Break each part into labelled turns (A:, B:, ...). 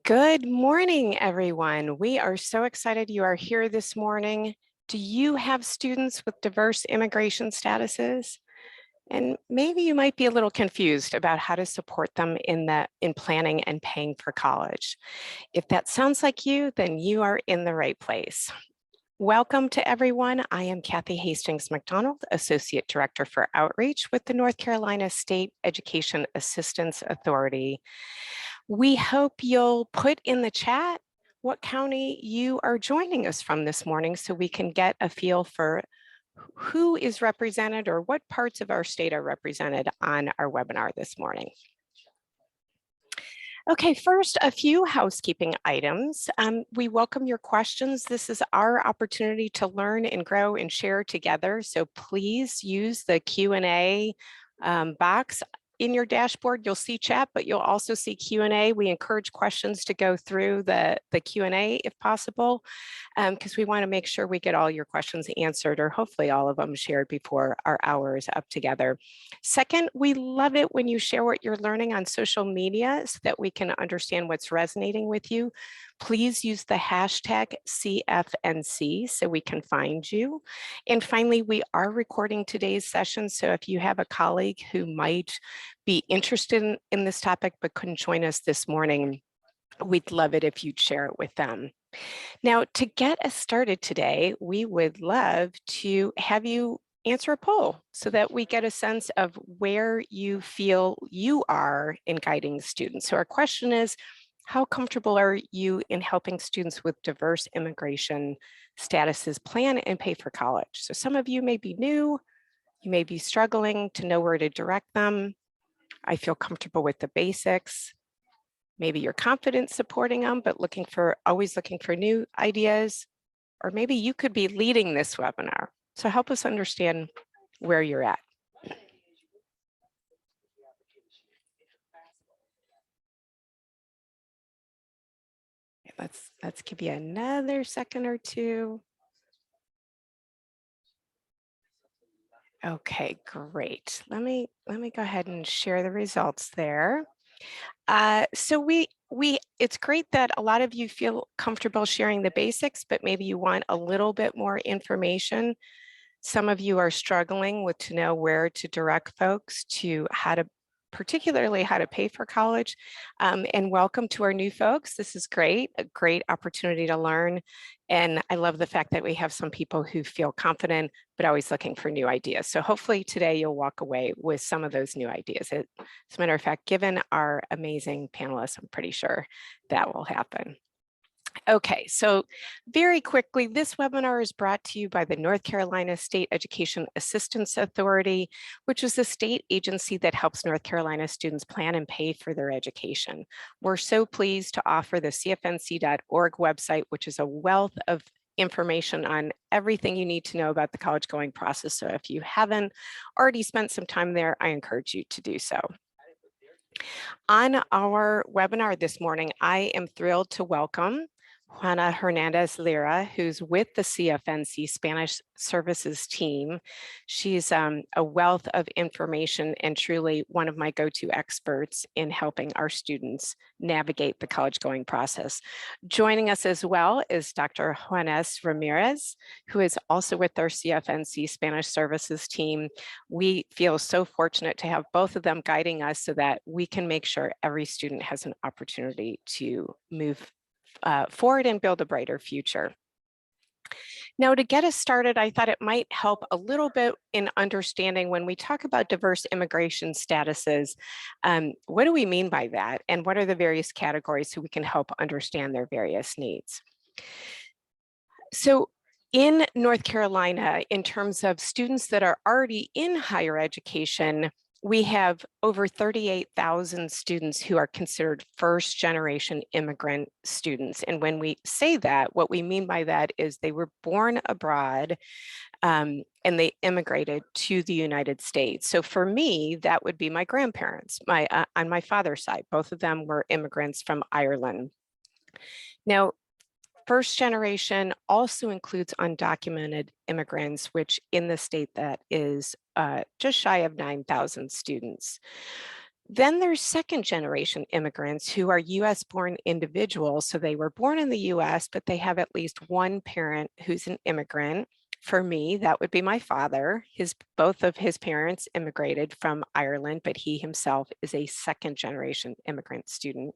A: Good morning, everyone. We are so excited you are here this morning. Do you have students with diverse immigration statuses? And maybe you might be a little confused about how to support them in planning and paying for college. If that sounds like you, then you are in the right place. Welcome to everyone. I am Kathy Hastings McDonald, Associate Director for Outreach with the North Carolina State Education Assistance Authority. We hope you'll put in the chat what county you are joining us from this morning so we can get a feel for who is represented or what parts of our state are represented on our webinar this morning. Okay, first, a few housekeeping items. We welcome your questions. This is our opportunity to learn and grow and share together. So please use the Q&A box in your dashboard. You'll see chat, but you'll also see Q&A. We encourage questions to go through the Q&A if possible, because we want to make sure we get all your questions answered, or hopefully all of them shared before our hour is up together. Second, we love it when you share what you're learning on social media so that we can understand what's resonating with you. Please use the hashtag CFNC so we can find you. And finally, we are recording today's session. So if you have a colleague who might be interested in this topic but couldn't join us this morning, we'd love it if you'd share it with them. Now, to get us started today, we would love to have you answer a poll so that we get a sense of where you feel you are in guiding students. So our question is, how comfortable are you in helping students with diverse immigration statuses plan and pay for college? So some of you may be new, you may be struggling to know where to direct them. I feel comfortable with the basics. Maybe you're confident supporting them, but always looking for new ideas. Or maybe you could be leading this webinar. So help us understand where you're at. Let's give you another second or two. Okay, great. Let me go ahead and share the results there. So it's great that a lot of you feel comfortable sharing the basics, but maybe you want a little bit more information. Some of you are struggling to know where to direct folks to particularly how to pay for college. And welcome to our new folks. This is great, a great opportunity to learn. And I love the fact that we have some people who feel confident, but always looking for new ideas. So hopefully today you'll walk away with some of those new ideas. As a matter of fact, given our amazing panelists, I'm pretty sure that will happen. Okay, so very quickly, this webinar is brought to you by the North Carolina State Education Assistance Authority, which is the state agency that helps North Carolina students plan and pay for their education. We're so pleased to offer the CFNC.org website, which is a wealth of information on everything you need to know about the college going process. So if you haven't already spent some time there, I encourage you to do so. On our webinar this morning, I am thrilled to welcome Juana Hernandez Lira, who's with the CFNC Spanish Services team. She's a wealth of information and truly one of my go-to experts in helping our students navigate the college going process. Joining us as well is Dr. Juanes Ramirez, who is also with our CFNC Spanish Services team. We feel so fortunate to have both of them guiding us so that we can make sure every student has an opportunity to move forward and build a brighter future. Now, to get us started, I thought it might help a little bit in understanding when we talk about diverse immigration statuses, what do we mean by that? And what are the various categories so we can help understand their various needs? So in North Carolina, in terms of students that are already in higher education, we have over 38,000 students who are considered first generation immigrant students. And when we say that, what we mean by that is they were born abroad and they immigrated to the United States. So for me, that would be my grandparents, on my father's side. Both of them were immigrants from Ireland. Now, first generation also includes undocumented immigrants, which in the state that is just shy of 9,000 students. Then there's second generation immigrants who are US born individuals. So they were born in the US, but they have at least one parent who's an immigrant. For me, that would be my father. Both of his parents immigrated from Ireland, but he himself is a second generation immigrant student.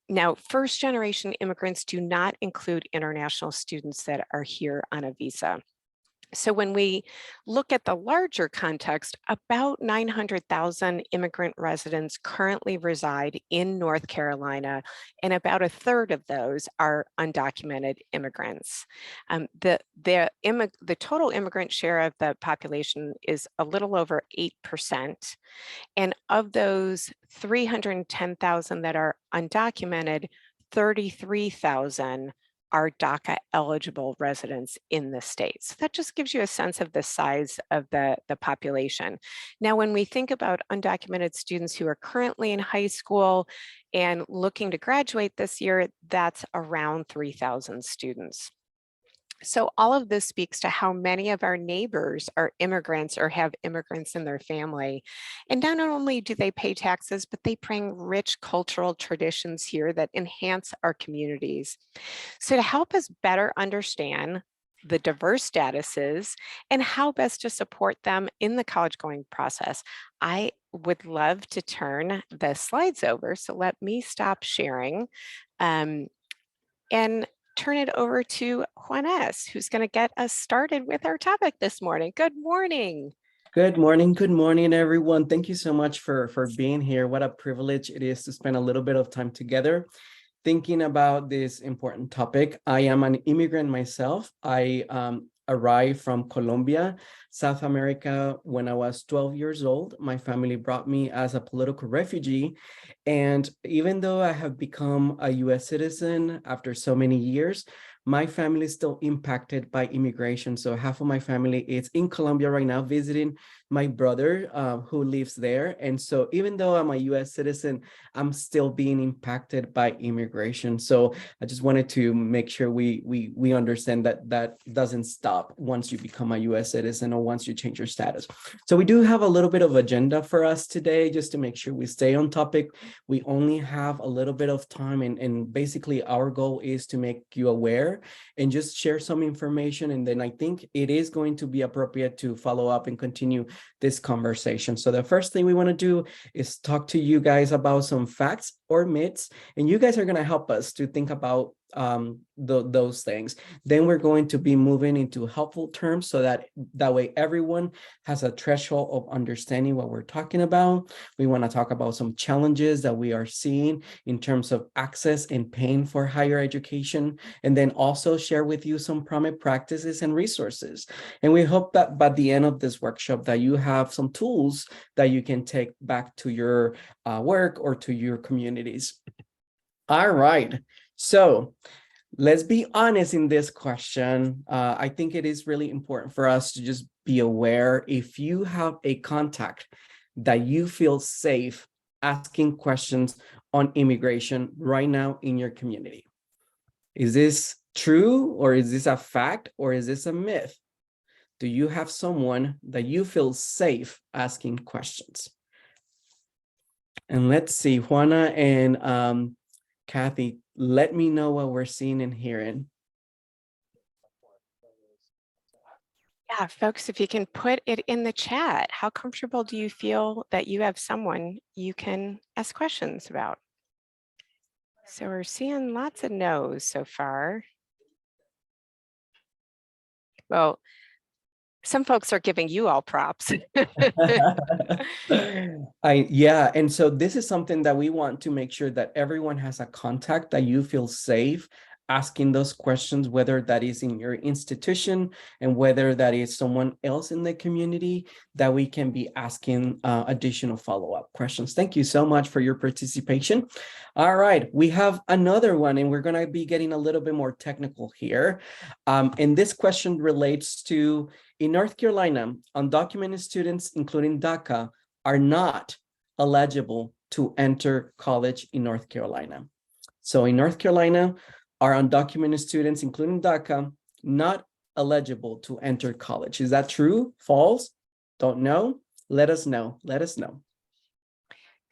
A: Now, first generation immigrants do not include international students that are here on a visa. So when we look at the larger context, about 900,000 immigrant residents currently reside in North Carolina, and about a third of those are undocumented immigrants. The total immigrant share of the population is a little over 8%. And of those 310,000 that are undocumented, 33,000 are DACA eligible residents in the state. So that just gives you a sense of the size of the population. Now, when we think about undocumented students who are currently in high school and looking to graduate this year, that's around 3,000 students. So all of this speaks to how many of our neighbors are immigrants or have immigrants in their family. And not only do they pay taxes, but they bring rich cultural traditions here that enhance our communities. So to help us better understand the diverse statuses and how best to support them in the college going process, I would love to turn the slides over. So let me stop sharing and turn it over to Juanes, who's going to get us started with our topic this morning. Good morning.
B: Good morning, everyone. Thank you so much for being here. What a privilege it is to spend a little bit of time together thinking about this important topic. I am an immigrant myself. I arrived from Colombia, South America, when I was 12 years old. My family brought me as a political refugee. And even though I have become a US citizen after so many years, my family is still impacted by immigration. So half of my family is in Colombia right now visiting my brother who lives there. And so even though I'm a US citizen, I'm still being impacted by immigration. So I just wanted to make sure we understand that that doesn't stop once you become a US citizen or once you change your status. So we do have a little bit of agenda for us today, just to make sure we stay on topic. We only have a little bit of time, and basically our goal is to make you aware and just share some information. And then I think it is going to be appropriate to follow up and continue this conversation. So the first thing we want to do is talk to you guys about some facts or myths, and you guys are going to help us to think about those things. Then we're going to be moving into helpful terms so that way everyone has a threshold of understanding what we're talking about. We want to talk about some challenges that we are seeing in terms of access and paying for higher education, and then also share with you some prominent practices and resources. And we hope that by the end of this workshop that you have some tools that you can take back to your work or to your communities. All right. So let's be honest in this question. I think it is really important for us to just be aware if you have a contact that you feel safe asking questions on immigration right now in your community. Is this true, or is this a fact, or is this a myth? Do you have someone that you feel safe asking questions? And let's see, Juana and Kathy, let me know what we're seeing and hearing.
A: Yeah, folks, if you can put it in the chat, how comfortable do you feel that you have someone you can ask questions about? So we're seeing lots of no's so far. Well, some folks are giving you all props.
B: Yeah, and so this is something that we want to make sure that everyone has a contact that you feel safe asking those questions, whether that is in your institution and whether that is someone else in the community, that we can be asking additional follow-up questions. Thank you so much for your participation. All right, we have another one, and we're going to be getting a little bit more technical here. And this question relates to, in North Carolina, undocumented students, including DACA, are not eligible to enter college in North Carolina. So in North Carolina, are undocumented students, including DACA, not eligible to enter college? Is that true? False? Don't know? Let us know. Let us know.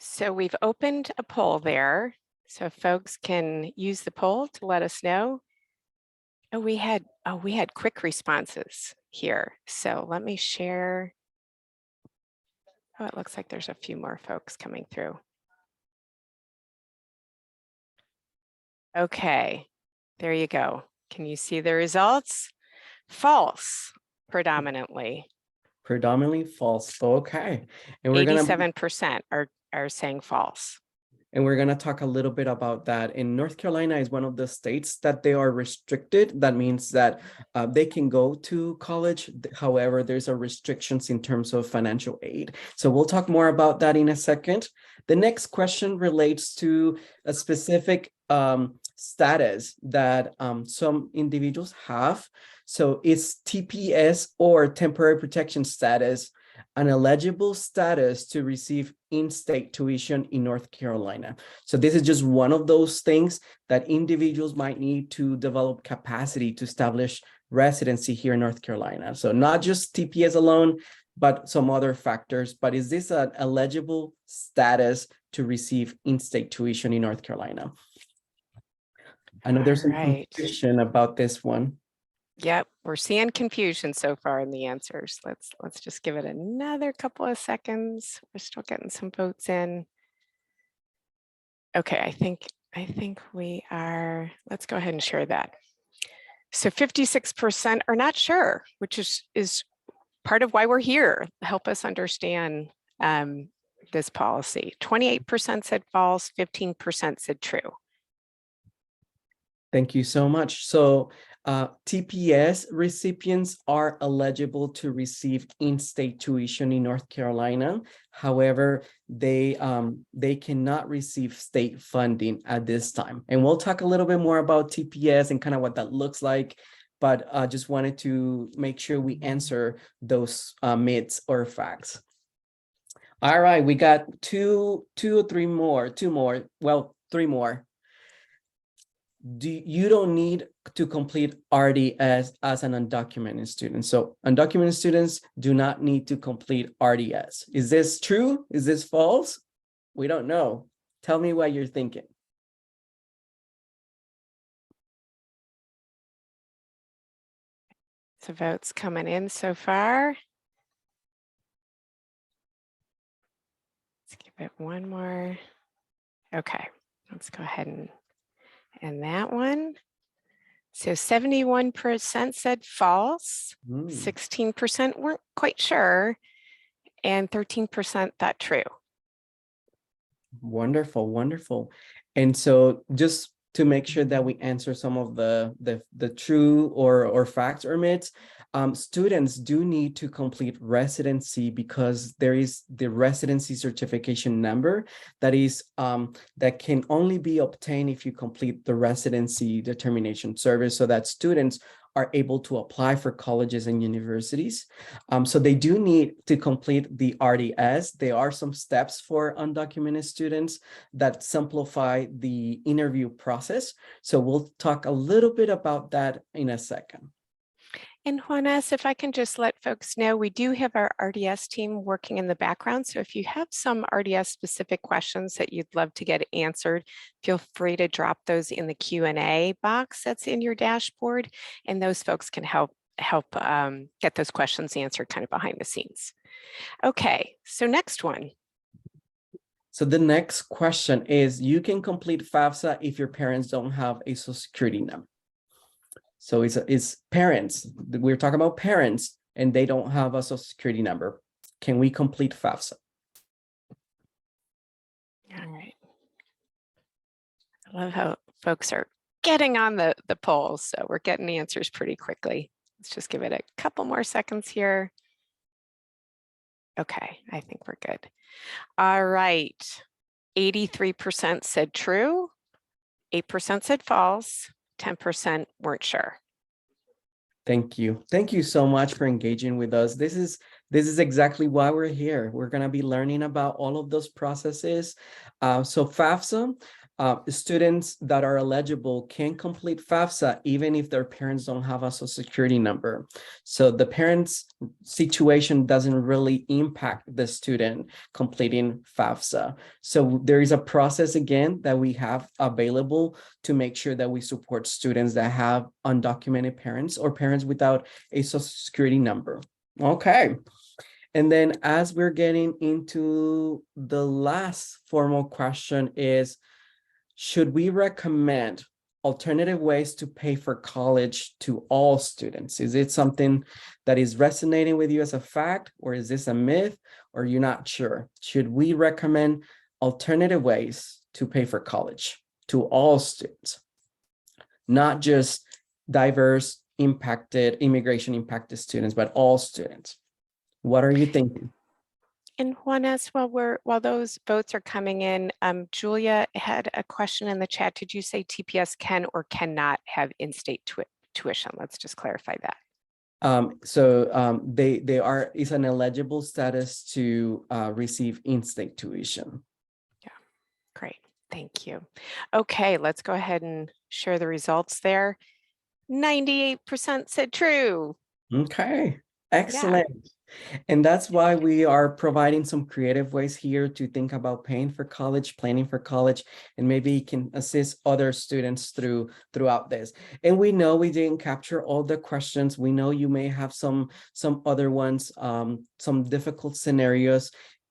A: So we've opened a poll there. So folks can use the poll to let us know. Oh, we had quick responses here. So let me share. Oh, it looks like there's a few more folks coming through. Okay, there you go. Can you see the results? False, predominantly.
B: Predominantly false. Okay. And we're gonna
A: 87% are saying false.
B: And we're going to talk a little bit about that. In North Carolina is one of the states that they are restricted. That means that they can go to college. However, there's a restrictions in terms of financial aid. So we'll talk more about that in a second. The next question relates to a specific status that some individuals have. So is TPS or temporary protection status an eligible status to receive in-state tuition in North Carolina? So this is just one of those things that individuals might need to develop capacity to establish residency here in North Carolina. So not just TPS alone, but some other factors. But is this an eligible status to receive in-state tuition in North Carolina? I know there's some confusion about this one.
A: Yep, we're seeing confusion so far in the answers. Let's just give it another couple of seconds. We're still getting some votes in. Okay, I think we are. Let's go ahead and share that. So 56% are not sure, which is part of why we're here. Help us understand this policy. 28% said false, 15% said true.
B: Thank you so much. So TPS recipients are eligible to receive in-state tuition in North Carolina. However, they cannot receive state funding at this time. And we'll talk a little bit more about TPS and kind of what that looks like. But I just wanted to make sure we answer those myths or facts. All right, we got two or three more, well, three more. You don't need to complete RDS as an undocumented student. So undocumented students do not need to complete RDS. Is this true? Is this false? We don't know. Tell me what you're thinking.
A: So votes coming in so far. Let's give it one more. Okay, let's go ahead and that one. So 71% said false, 16% weren't quite sure, and 13% thought true.
B: Wonderful, wonderful. And so just to make sure that we answer some of the true or facts or myths, students do need to complete residency because there is the residency certification number that is that can only be obtained if you complete the residency determination service, so that students are able to apply for colleges and universities. So they do need to complete the RDS. There are some steps for undocumented students that simplify the interview process. So we'll talk a little bit about that in a second.
A: And Juanes, if I can just let folks know, we do have our RDS team working in the background. So if you have some RDS specific questions that you'd love to get answered, feel free to drop those in the Q&A box that's in your dashboard, and those folks can help get those questions answered kind of behind the scenes. Okay, so next one.
B: So the next question is, you can complete FAFSA if your parents don't have a Social Security number. So it's parents, we're talking about parents, and they don't have a Social Security number. Can we complete FAFSA?
A: All right. I love how folks are getting on the polls, so we're getting the answers pretty quickly. Let's just give it a couple more seconds here. Okay, I think we're good. All right, 83% said true, 8% said false, 10% weren't sure.
B: Thank you. Thank you so much for engaging with us. This is exactly why we're here. We're going to be learning about all of those processes. So FAFSA, Students that are eligible can complete FAFSA even if their parents don't have a social security number. So the parents' situation doesn't really impact the student completing FAFSA. So there is a process again that we have available to make sure that we support students that have undocumented parents or parents without a social security number. Okay. And then as we're getting into the last formal question is, should we recommend alternative ways to pay for college to all students? Is it something that is resonating with you as a fact, or is this a myth, or you're not sure? Should we recommend alternative ways to pay for college to all students, not just diverse immigration impacted students, but all students? What are you thinking?
A: And Juanes, while those votes are coming in, Julia had a question in the chat. Did you say TPS can or cannot have in-state tuition? Let's just clarify that.
B: They are, it's an eligible status to receive in-state tuition.
A: Yeah, great, thank you. Okay, let's go ahead and share the results there. 98% said true.
B: Okay, excellent. Yeah. And that's why we are providing some creative ways here to think about paying for college, planning for college, and maybe can assist other students throughout this. And we know we didn't capture all the questions. We know you may have some other ones, some difficult scenarios.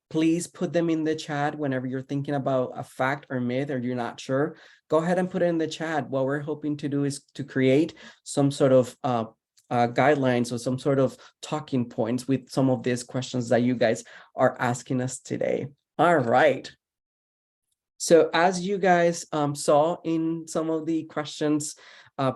B: Please put them in the chat whenever you're thinking about a fact or myth or you're not sure. Go ahead and put it in the chat. What we're hoping to do is to create some sort of guidelines or some sort of talking points with some of these questions that you guys are asking us today. All right. So as you guys saw in some of the questions,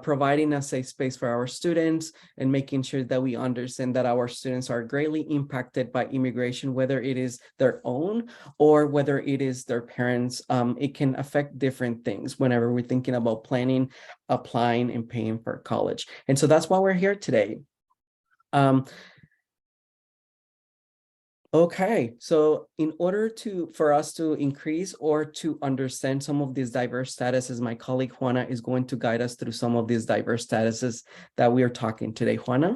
B: providing a safe space for our students and making sure that we understand that our students are greatly impacted by immigration, whether it is their own or whether it is their parents. It can affect different things whenever we're thinking about planning, applying, and paying for college. And so that's why we're here today. Okay, so in order for us to increase or to understand some of these diverse statuses, my colleague Juana is going to guide us through some of these diverse statuses that we are talking today. Juana?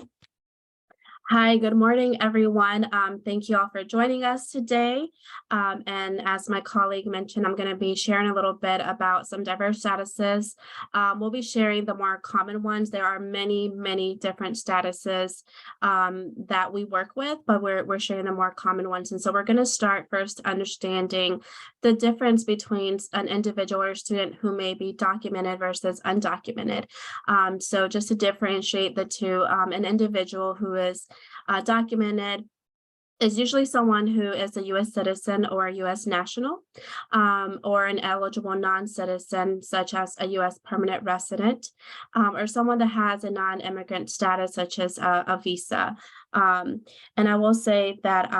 C: Hi, good morning, everyone. Thank you all for joining us today. And as my colleague mentioned, I'm going to be sharing a little bit about some diverse statuses. We'll be sharing the more common ones. There are many, many different statuses that we work with, but we're sharing the more common ones. And so we're going to start first understanding the difference between an individual or student who may be documented versus undocumented. So just to differentiate the two, an individual who is documented is usually someone who is a U.S. citizen or a U.S. national, or an eligible non-citizen, such as a U.S. permanent resident, or someone that has a non-immigrant status, such as a visa. And I will say that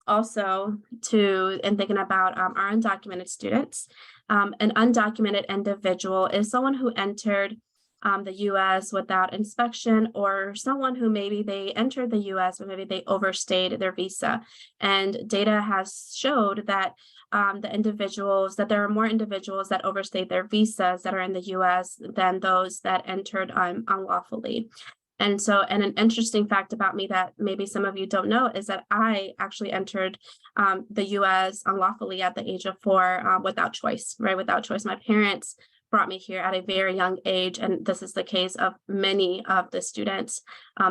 C: also in thinking about our undocumented students, an undocumented individual is someone who entered the U.S. without inspection, or someone who maybe they entered the U.S. but maybe they overstayed their visa. And data has showed that there are more individuals that overstayed their visas that are in the U.S. than those that entered unlawfully. And an interesting fact about me that maybe some of you don't know is that I actually entered the U.S. unlawfully at the age of 4 without choice, right? Without choice. My parents brought me here at a very young age, and this is the case of many of the students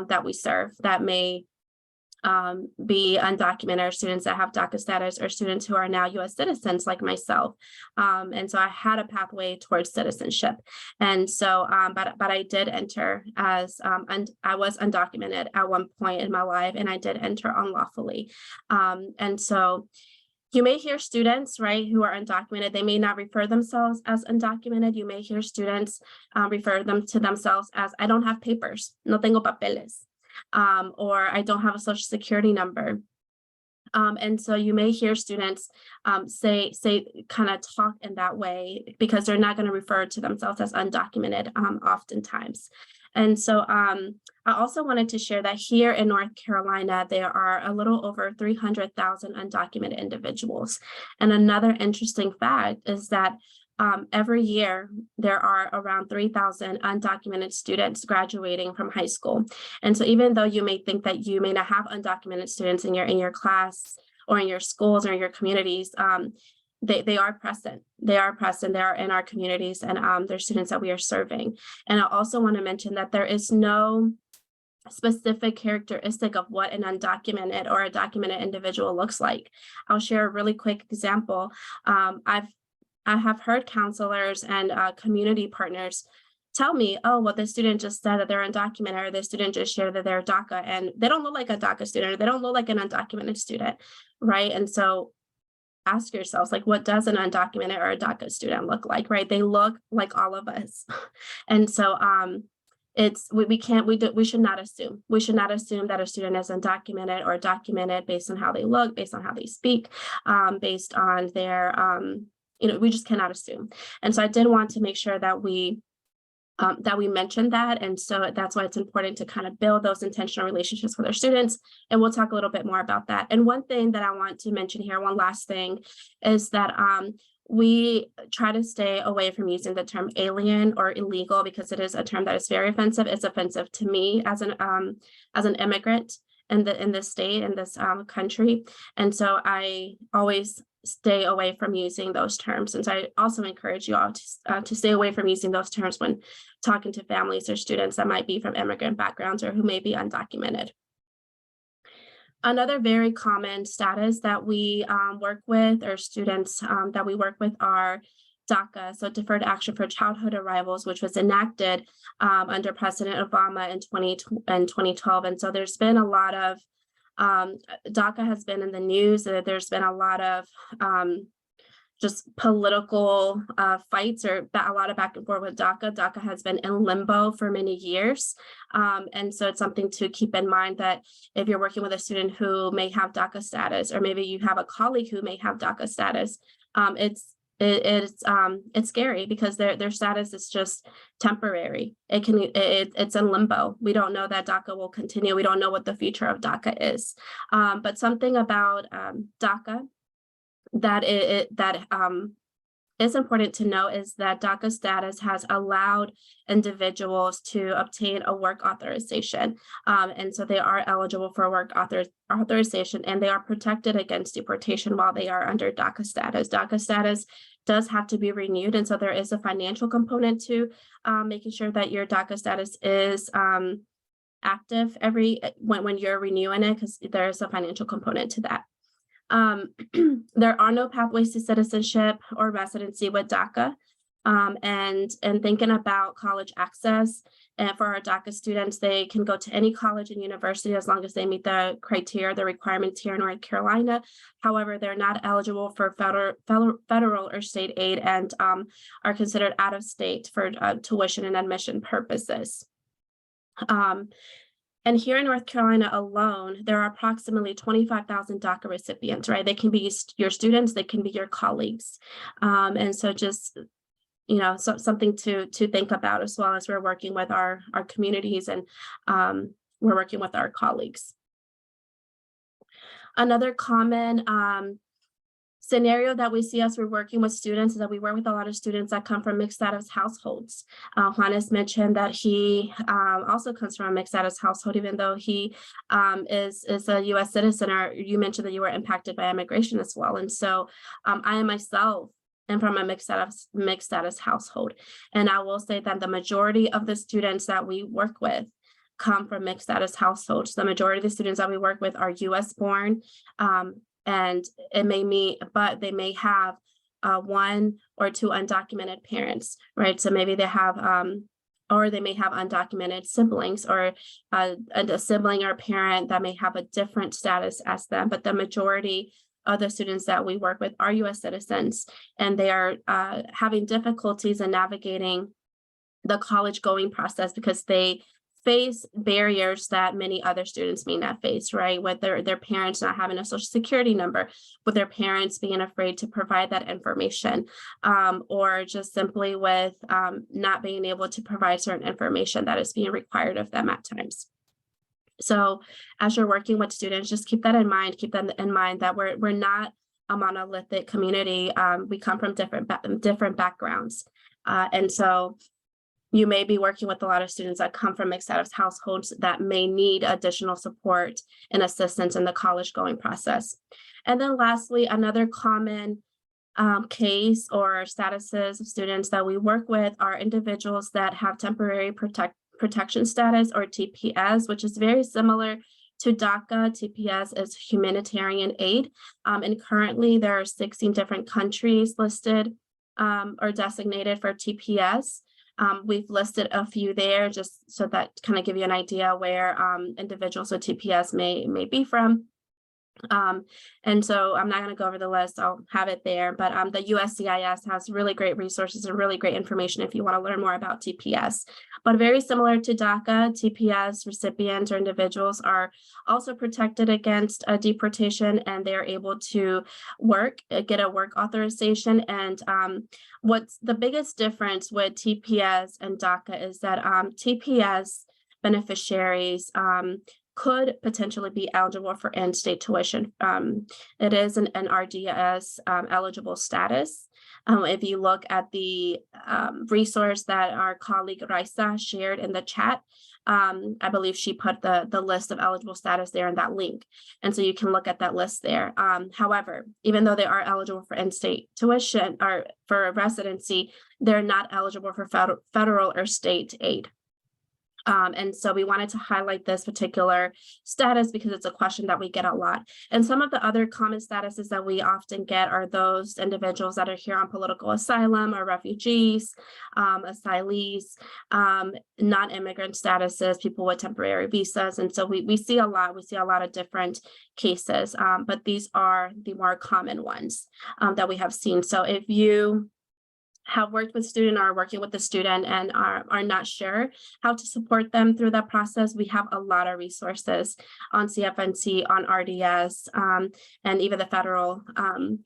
C: that we serve that may be undocumented, or students that have DACA status, or students who are now U.S. citizens like myself. And so I had a pathway towards citizenship. And so, but I did enter as, I was undocumented at one point in my life, and I did enter unlawfully. And so you may hear students, right, who are undocumented. They may not refer themselves as undocumented. You may hear students refer to themselves as, I don't have papers, no tengo papeles, or I don't have a social security number. And so you may hear students say kind of talk in that way because they're not going to refer to themselves as undocumented oftentimes. And so I also wanted to share that here in North Carolina, there are a little over 300,000 undocumented individuals. And another interesting fact is that Every year, there are around 3,000 undocumented students graduating from high school. And so even though you may think that you may not have undocumented students in your class or in your schools or in your communities, they are present. They are present. They are in our communities, and they're students that we are serving. And I also want to mention that there is no specific characteristic of what an undocumented or a documented individual looks like. I'll share a really quick example. I have heard counselors and community partners tell me, oh, well, the student just said that they're undocumented, or the student just shared that they're DACA, and they don't look like a DACA student, or they don't look like an undocumented student, right? And so ask yourselves, like, what does an undocumented or a DACA student look like, right? They look like all of us. And so we should not assume. We should not assume that a student is undocumented or documented based on how they look, based on how they speak, based on their we just cannot assume. And so I did want to make sure that we mentioned that. And so that's why it's important to kind of build those intentional relationships with our students. And we'll talk a little bit more about that. And one thing that I want to mention here, one last thing, is that we try to stay away from using the term alien or illegal, because it is a term that is very offensive. It's offensive to me as an immigrant in this state, in this country. And so I always stay away from using those terms. And so I also encourage you all to stay away from using those terms when talking to families or students that might be from immigrant backgrounds or who may be undocumented. Another very common status that we work with, or students that we work with, are DACA, so Deferred Action for Childhood Arrivals, which was enacted under President Obama in 2012. And so there's been a lot of DACA has been in the news. There's been a lot of just political fights, or a lot of back and forth with DACA. DACA has been in limbo for many years. And so it's something to keep in mind, that if you're working with a student who may have DACA status, or maybe you have a colleague who may have DACA status, it's scary, because their status is just temporary. It's in limbo. We don't know that DACA will continue. We don't know what the future of DACA is. But something about DACA that is important to know is that DACA status has allowed individuals to obtain a work authorization. And so they are eligible for work authorization, and they are protected against deportation while they are under DACA status. DACA status does have to be renewed. And so there is a financial component to making sure that your DACA status is active when you're renewing it, because there is a financial component to that. There are no pathways to citizenship or residency with DACA. And thinking about college access, and for our DACA students, they can go to any college and university as long as they meet the criteria, the requirements here in North Carolina. However, they're not eligible for federal or state aid, and are considered out of state for tuition and admission purposes. And here in North Carolina alone, there are approximately 25,000 DACA recipients, right? They can be your students, they can be your colleagues. And so just, something to think about, as well as we're working with our communities, and we're working with our colleagues. Another common scenario that we see as we're working with students is that we work with a lot of students that come from mixed status households. Juanes mentioned that he also comes from a mixed status household, even though he is a U.S. citizen, or you mentioned that you were impacted by immigration as well. And so I myself am from a mixed status household. And I will say that the majority of the students that we work with come from mixed status households. The majority of the students that we work with are U.S. born, and but they may have one or two undocumented parents, right? So maybe they have, or they may have undocumented siblings, or a sibling or parent that may have a different status as them. But the majority of the students that we work with are U.S. citizens, and they are having difficulties in navigating the college going process, because they face barriers that many other students may not face, right? With their parents not having a social security number, with their parents being afraid to provide that information, or just simply with not being able to provide certain information that is being required of them at times. So as you're working with students, just keep that in mind. Keep that in mind, that we're not a monolithic community. We come from different backgrounds. And so you may be working with a lot of students that come from mixed status households that may need additional support and assistance in the college going process. And then lastly, another common case or statuses of students that we work with are individuals that have temporary protection status, or TPS, which is very similar to DACA. TPS is humanitarian aid. And currently there are 16 different countries listed or designated for TPS. We've listed a few there just so that kind of give you an idea where individuals with TPS may be from. And so I'm not going to go over the list, I'll have it there, but the USCIS has really great resources and really great information if you want to learn more about TPS. But very similar to DACA, TPS recipients or individuals are also protected against deportation, and they're able to get a work authorization. And what's the biggest difference with TPS and DACA is that TPS beneficiaries could potentially be eligible for in-state tuition. It is an RDS eligible status. If you look at the resource that our colleague Raisa shared in the chat, I believe she put the list of eligible status there in that link. And so you can look at that list there. However, even though they are eligible for in-state tuition or for residency, they're not eligible for federal or state aid. And so we wanted to highlight this particular status because it's a question that we get a lot. And some of the other common statuses that we often get are those individuals that are here on political asylum or refugees, asylees, non-immigrant statuses, people with temporary visas. And so we see a lot of different cases, but these are the more common ones that we have seen. So if you have worked with student or are working with the student and are not sure how to support them through that process, we have a lot of resources on CFNC, on RDS, and even the federal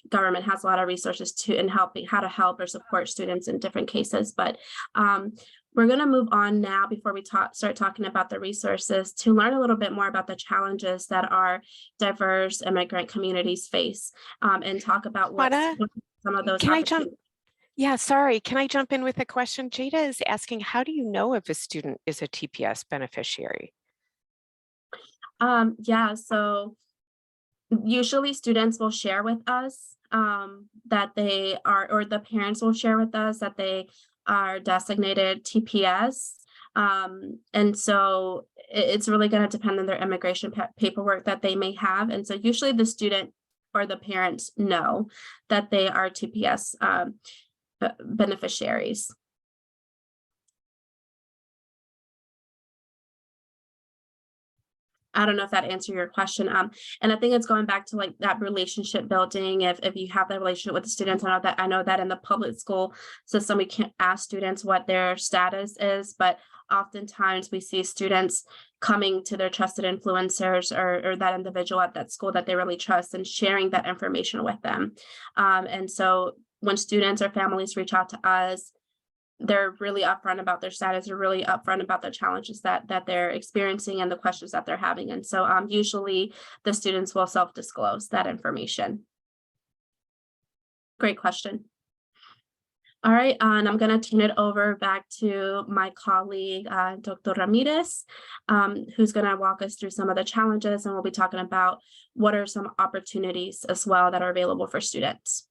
C: government has a lot of resources in helping how to help or support students in different cases. But we're going to move on now before we start talking about the resources to learn a little bit more about the challenges that our diverse immigrant communities face and talk about what some of those opportunities.
A: Yeah, sorry. Can I jump in with a question? Jada is asking, how do you know if a student is a TPS beneficiary?
C: Yeah, so usually students will share with us that they are, or the parents will share with us that they are designated TPS. And so it's really going to depend on their immigration paperwork that they may have. And so usually the student or the parents know that they are TPS beneficiaries. I don't know if that answered your question. And I think it's going back to like that relationship building. If you have that relationship with the students, I know that in the public school system, we can't ask students what their status is, but oftentimes we see students coming to their trusted influencers or that individual at that school that they really trust and sharing that information with them. And so when students or families reach out to us, they're really upfront about their status, they're really upfront about the challenges that they're experiencing and the questions that they're having. And so usually the students will self-disclose that information. Great question. All right, and I'm going to turn it over back to my colleague, Dr. Ramirez, who's going to walk us through some of the challenges, and we'll be talking about what are some opportunities as well that are available for students.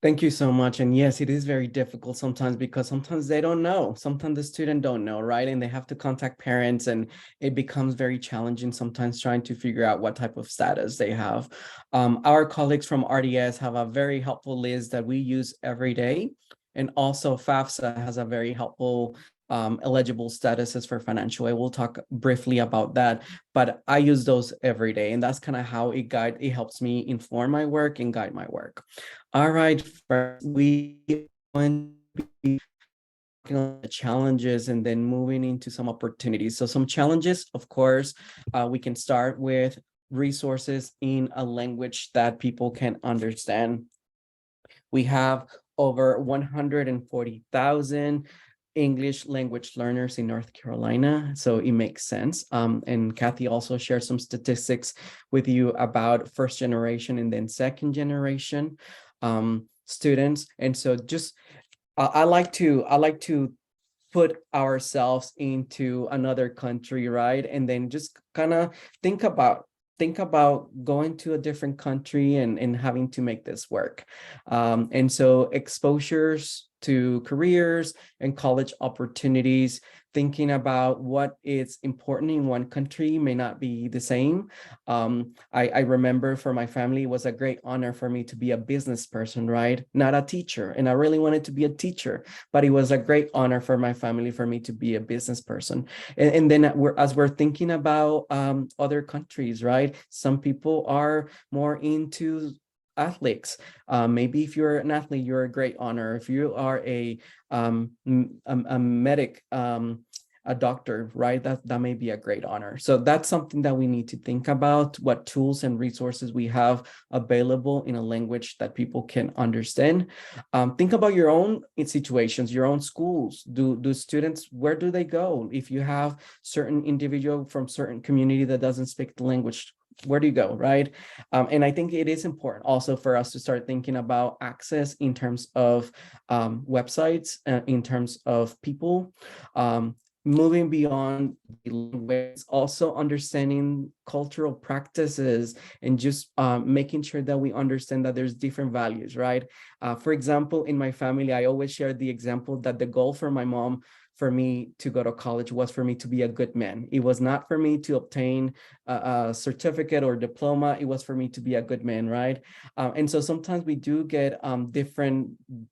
B: Thank you so much. And yes, it is very difficult sometimes because sometimes they don't know. Sometimes the student don't know, right? And they have to contact parents, and it becomes very challenging sometimes trying to figure out what type of status they have. Our colleagues from RDS have a very helpful list that we use every day. And also FAFSA has a very helpful eligible statuses for financial aid. We'll talk briefly about that, but I use those every day, and that's kind of how it helps me inform my work and guide my work. All right, we going to be talking about the challenges and then moving into some opportunities. So some challenges, of course, we can start with resources in a language that people can understand. We have over 140,000 English language learners in North Carolina, so it makes sense. And Kathy also shared some statistics with you about first generation and then second generation students. And so just I like to put ourselves into another country, right? And then just kind of think about going to a different country and having to make this work. And so exposures to careers and college opportunities, thinking about what is important in one country may not be the same. I remember for my family, it was a great honor for me to be a business person, right? Not a teacher. And I really wanted to be a teacher, but it was a great honor for my family for me to be a business person. And then as we're thinking about other countries, right? Some people are more into athletes. Maybe if you're an athlete, you're a great honor. If you are a medic, a doctor, right? That may be a great honor. So that's something that we need to think about, what tools and resources we have available in a language that people can understand. Think about your own situations, your own schools. Do students, where do they go? If you have certain individual from certain community that doesn't speak the language, where do you go, right? And I think it is important also for us to start thinking about access in terms of websites, in terms of people, moving beyond the language, also understanding cultural practices and just making sure that we understand that there's different values, right? For example, in my family, I always share the example that the goal for my mom for me to go to college was for me to be a good man. It was not for me to obtain a certificate or diploma. It was for me to be a good man, right? And so sometimes we do get different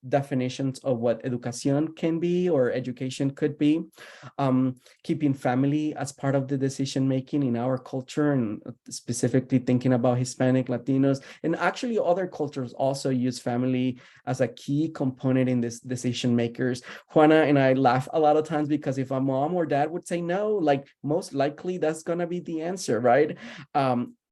B: definitions of what educación can be or education could be. Keeping family as part of the decision-making in our culture, and specifically thinking about Hispanic, Latinos, and actually other cultures also use family as a key component in this decision makers. Juana and I laugh a lot of times because if a mom or dad would say no, like most likely that's gonna be the answer, right?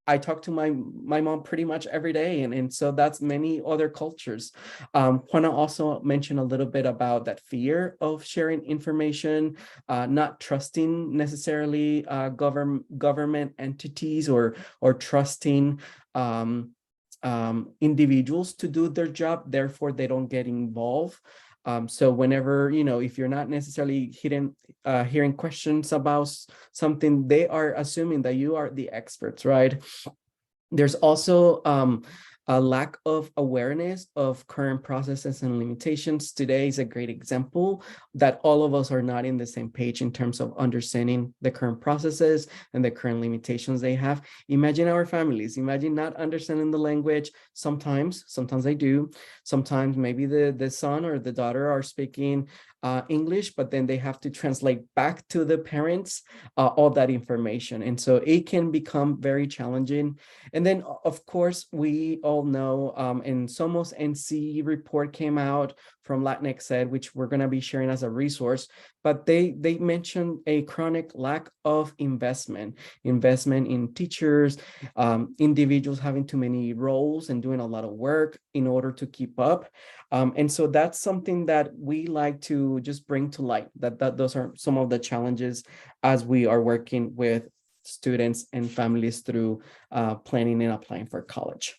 B: I talk to my mom pretty much every day, and so that's many other cultures. Juana also mentioned a little bit about that fear of sharing information, not trusting necessarily government entities or trusting individuals to do their job, therefore they don't get involved. So whenever, if you're not necessarily hearing questions about something, they are assuming that you are the experts, right? There's also a lack of awareness of current processes and limitations. Today is a great example that all of us are not in the same page in terms of understanding the current processes and the current limitations they have. Imagine our families, imagine not understanding the language. Sometimes they do. Sometimes maybe the son or the daughter are speaking English, but then they have to translate back to the parents all that information. And so it can become very challenging. And then, of course, we all know, and Somos NC report came out from Latinx Ed, which we're going to be sharing as a resource, but they mentioned a chronic lack of investment in teachers, individuals having too many roles and doing a lot of work in order to keep up. And so that's something that we like to just bring to light, that those are some of the challenges as we are working with students and families through planning and applying for college.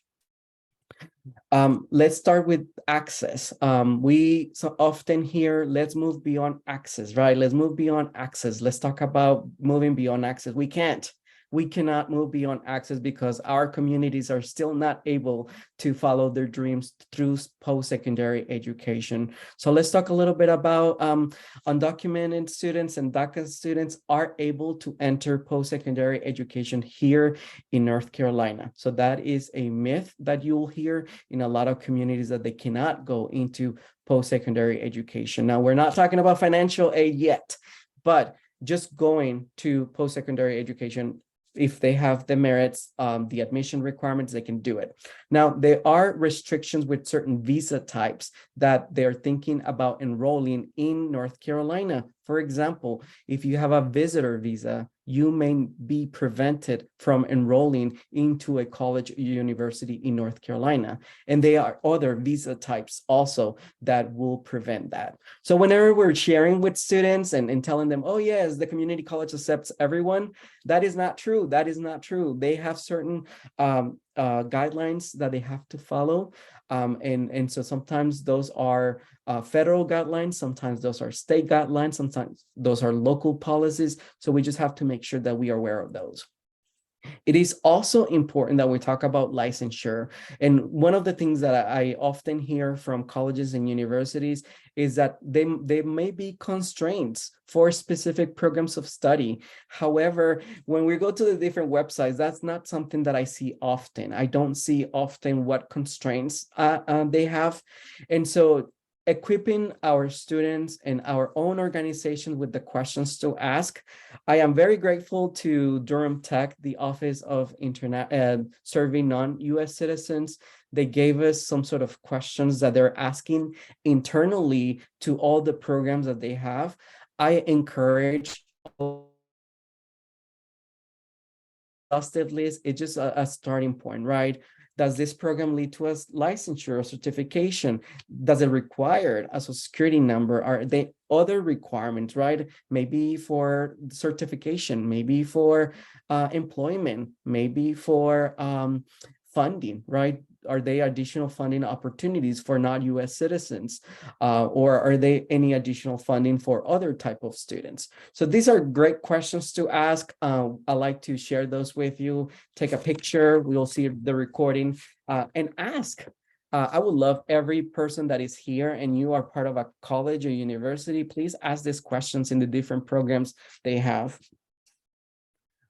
B: Let's start with access. We so often hear, let's move beyond access, right? Let's move beyond access. Let's talk about moving beyond access. We cannot move beyond access because our communities are still not able to follow their dreams through post-secondary education. So let's talk a little bit about undocumented students and DACA students are able to enter post-secondary education here in North Carolina. So that is a myth that you will hear in a lot of communities, that they cannot go into post-secondary education. Now, we're not talking about financial aid yet, but just going to post-secondary education, if they have the merits, the admission requirements, they can do it. Now, there are restrictions with certain visa types that they're thinking about enrolling in North Carolina. For example, if you have a visitor visa, you may be prevented from enrolling into a college or university in North Carolina. And there are other visa types also that will prevent that. So whenever we're sharing with students and telling them, oh yes, the community college accepts everyone, that is not true. That is not true. They have certain guidelines that they have to follow. And so sometimes those are federal guidelines, sometimes those are state guidelines, sometimes those are local policies. So we just have to make sure that we are aware of those. It is also important that we talk about licensure. And one of the things that I often hear from colleges and universities is that they may be constraints for specific programs of study. However, when we go to the different websites, that's not something that I see often. I don't see often what constraints they have. And so equipping our students and our own organization with the questions to ask. I am very grateful to Durham Tech, the Office of Serving Non-US Citizens. They gave us some sort of questions that they're asking internally to all the programs that they have. I encourage exhaustive list. It's just a starting point, right? Does this program lead to a licensure or certification? Does it require a social security number? Are they other requirements, right? Maybe for certification, maybe for employment, maybe for funding, right? Are they additional funding opportunities for non-US citizens? Or are they any additional funding for other type of students? So these are great questions to ask. I like to share those with you. Take a picture, we'll see the recording, and ask. I would love every person that is here and you are part of a college or university, please ask these questions in the different programs they have.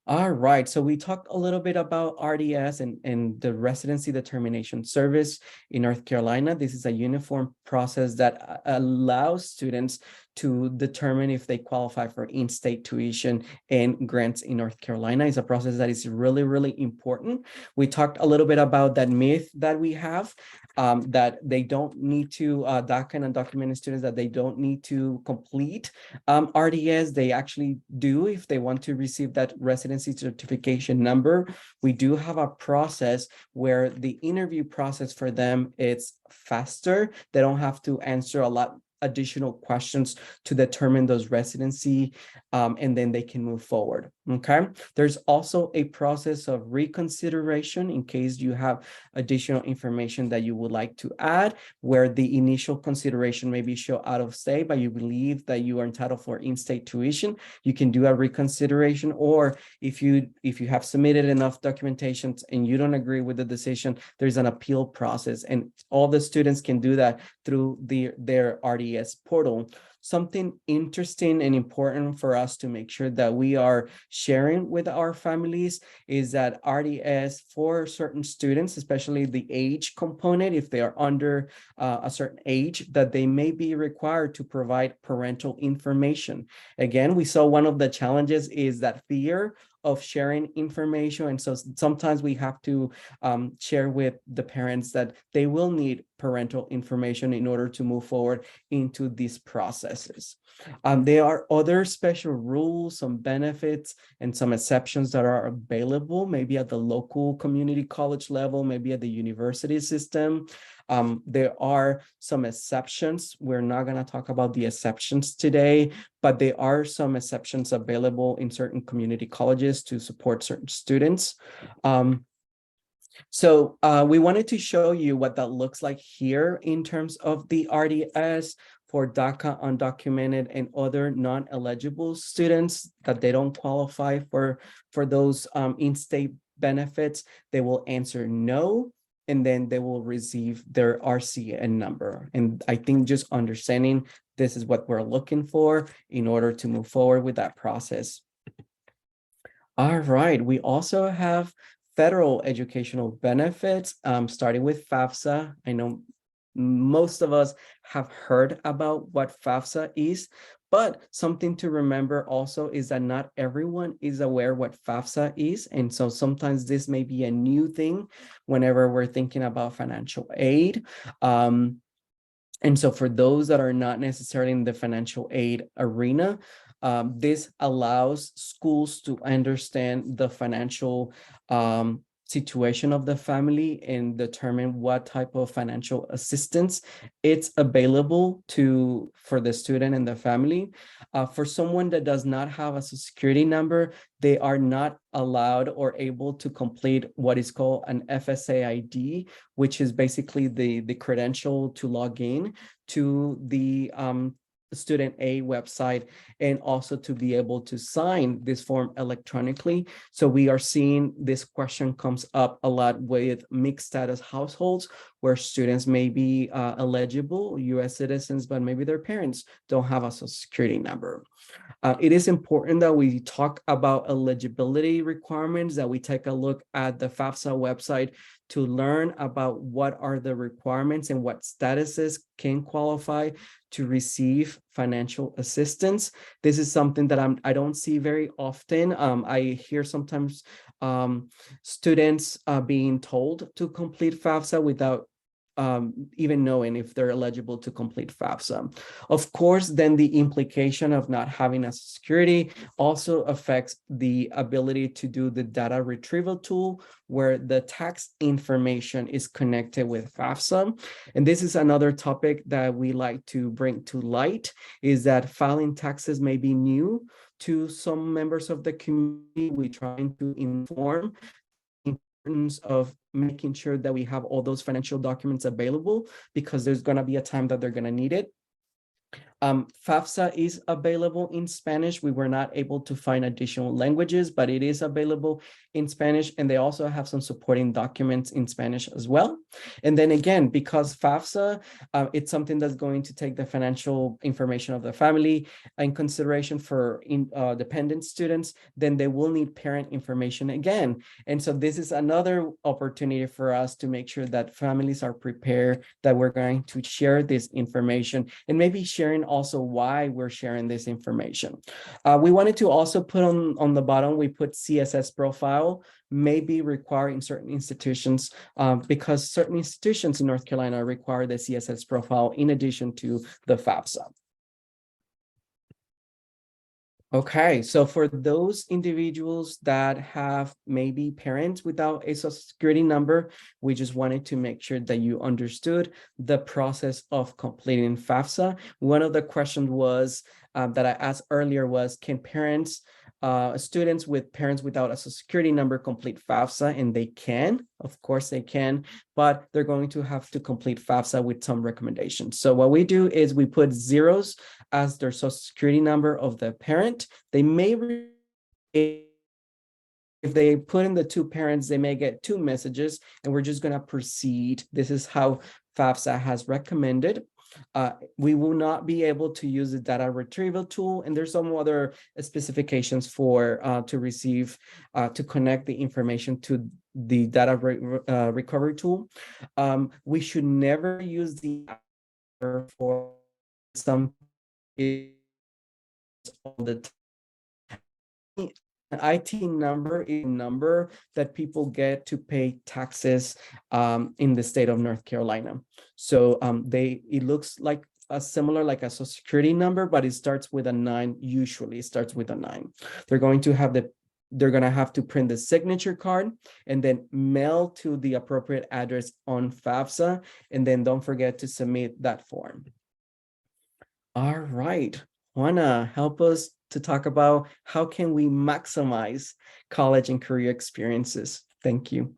B: All right, so we talked a little bit about RDS and the residency determination service in North Carolina. This is a uniform process that allows students to determine if they qualify for in-state tuition and grants in North Carolina. It's a process that is really, really important. We talked a little bit about that myth that we have, that they don't need to, DACA and undocumented students, that they don't need to complete RDS. They actually do if they want to receive that residency certification number. We do have a process where the interview process for them is faster. They don't have to answer a lot additional questions to determine those residency, and then they can move forward. Okay. There's also a process of reconsideration in case you have additional information that you would like to add, where the initial consideration may be show out of state, but you believe that you are entitled for in-state tuition. You can do a reconsideration, or if you have submitted enough documentations and you don't agree with the decision, there's an appeal process, and all the students can do that through their RDS portal. Something interesting and important for us to make sure that we are sharing with our families is that RDS for certain students, especially the age component, if they are under a certain age, that they may be required to provide parental information. Again, we saw one of the challenges is that fear of sharing information. And so sometimes we have to share with the parents that they will need parental information in order to move forward into these processes. There are other special rules, some benefits, and some exceptions that are available, maybe at the local community college level, maybe at the university system. There are some exceptions. We're not going to talk about the exceptions today, but there are some exceptions available in certain community colleges to support certain students. So we wanted to show you what that looks like here in terms of the RDS for DACA undocumented and other non-eligible students that they don't qualify for those in-state benefits. They will answer no, and then they will receive their RCN number. And I think just understanding this is what we're looking for in order to move forward with that process. All right, we also have federal educational benefits, starting with FAFSA. I know most of us have heard about what FAFSA is, but something to remember also is that not everyone is aware what FAFSA is. And so sometimes this may be a new thing whenever we're thinking about financial aid. And so for those that are not necessarily in the financial aid arena, This allows schools to understand the financial situation of the family and determine what type of financial assistance it's available for the student and the family. For someone that does not have a Social Security number, they are not allowed or able to complete what is called an FSA ID, which is basically the credential to log in to the Student A website, and also to be able to sign this form electronically. So we are seeing this question comes up a lot with mixed status households, where students may be eligible US citizens, but maybe their parents don't have a Social Security number. It is important that we talk about eligibility requirements, that we take a look at the FAFSA website to learn about what are the requirements and what statuses can qualify to receive financial assistance. This is something that I don't see very often. I hear sometimes students being told to complete FAFSA without even knowing if they're eligible to complete FAFSA. Of course, then the implication of not having a security also affects the ability to do the data retrieval tool, where the tax information is connected with FAFSA. And this is another topic that we like to bring to light, is that filing taxes may be new to some members of the community. We're trying to inform of making sure that we have all those financial documents available, because there's going to be a time that they're going to need it. FAFSA is available in Spanish. We were not able to find additional languages, but it is available in Spanish, and they also have some supporting documents in Spanish as well. And then again, because FAFSA, it's something that's going to take the financial information of the family in consideration for dependent students, then they will need parent information again. And so this is another opportunity for us to make sure that families are prepared, that we're going to share this information, and maybe sharing also why we're sharing this information. We wanted to also put on the bottom, we put CSS profile may be required in certain institutions, because certain institutions in North Carolina require the CSS profile in addition to the FAFSA. Okay, so for those individuals that have maybe parents without a Social Security number, we just wanted to make sure that you understood the process of completing FAFSA. One of the questions was that I asked earlier was, can students with parents without a Social Security number complete FAFSA? And they can, of course they can, but they're going to have to complete FAFSA with some recommendations. So what we do is we put zeros as their Social Security number of the parent. They may, if they put in the two parents, they may get two messages, and we're just going to proceed. This is how FAFSA has recommended. We will not be able to use the data retrieval tool, and there's some other specifications for to receive, to connect the information to the data recovery tool. We should never use the for some all the time. An IT number is a number that people get to pay taxes in the state of North Carolina. So it looks like similar like a Social Security number, but it starts with a 9. Usually it starts with a 9. They're going to have to print the signature card and then mail to the appropriate address on FAFSA, and then don't forget to submit that form. All right, Juana, help us to talk about how can we maximize college and career experiences. Thank you.